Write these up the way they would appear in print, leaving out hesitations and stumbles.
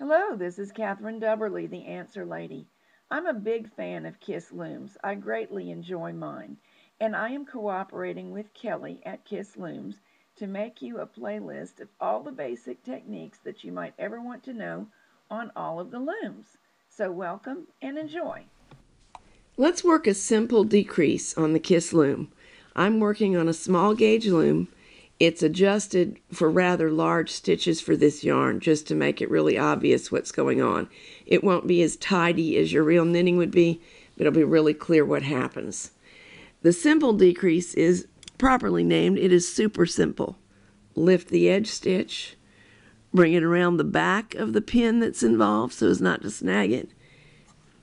Hello, this is Catherine Dubberly, the Answer Lady. I'm a big fan of Kiss Looms. I greatly enjoy mine, and I am cooperating with Kelly at Kiss Looms to make you a playlist of all the basic techniques that you might ever want to know on all of the looms. So welcome and enjoy. Let's work a simple decrease on the Kiss loom. I'm working on a small gauge loom. It's adjusted for rather large stitches for this yarn just to make it really obvious what's going on. It won't be as tidy as your real knitting would be, but it'll be really clear what happens. The simple decrease is properly named. It is super simple. Lift the edge stitch, bring it around the back of the pin that's involved so as not to snag it.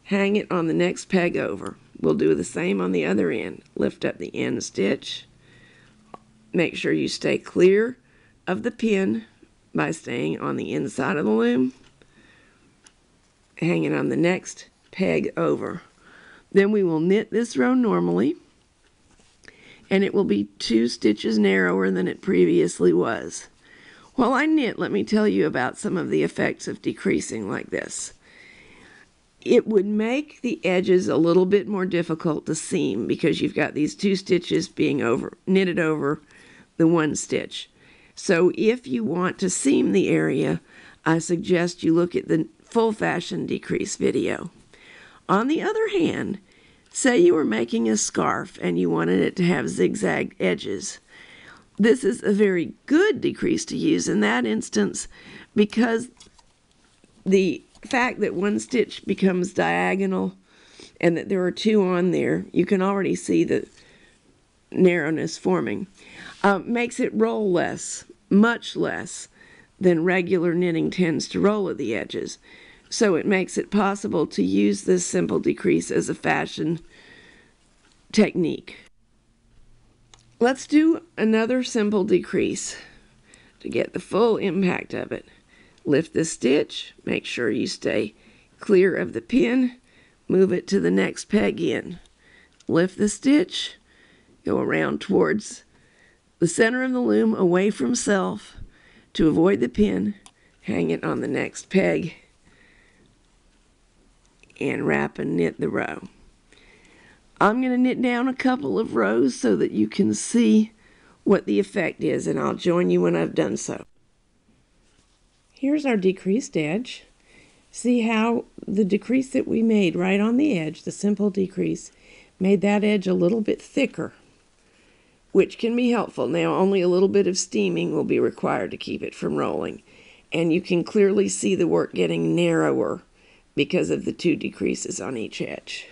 Hang it on the next peg over. We'll do the same on the other end. Lift up the end stitch. Make sure you stay clear of the pin by staying on the inside of the loom. Hang it on the next peg over. Then we will knit this row normally, and it will be 2 stitches narrower than it previously was. While I knit, let me tell you about some of the effects of decreasing like this. It would make the edges a little bit more difficult to seam because you've got these 2 stitches being knitted over the 1 stitch. So if you want to seam the area, I suggest you look at the full fashion decrease video. On the other hand, say you were making a scarf and you wanted it to have zigzag edges. This is a very good decrease to use in that instance because the fact that 1 stitch becomes diagonal and that there are 2 on there, you can already see the narrowness forming, makes it roll less, much less than regular knitting tends to roll at the edges. So it makes it possible to use this simple decrease as a fashion technique. Let's do another simple decrease to get the full impact of it. Lift the stitch, make sure you stay clear of the pin, move it to the next peg in. Lift the stitch, go around towards the center of the loom away from self to avoid the pin, hang it on the next peg, and wrap and knit the row. I'm going to knit down a couple of rows so that you can see what the effect is, and I'll join you when I've done so. Here's our decreased edge. See how the decrease that we made right on the edge, the simple decrease, made that edge a little bit thicker, which can be helpful. Now only a little bit of steaming will be required to keep it from rolling, and you can clearly see the work getting narrower because of the 2 decreases on each edge.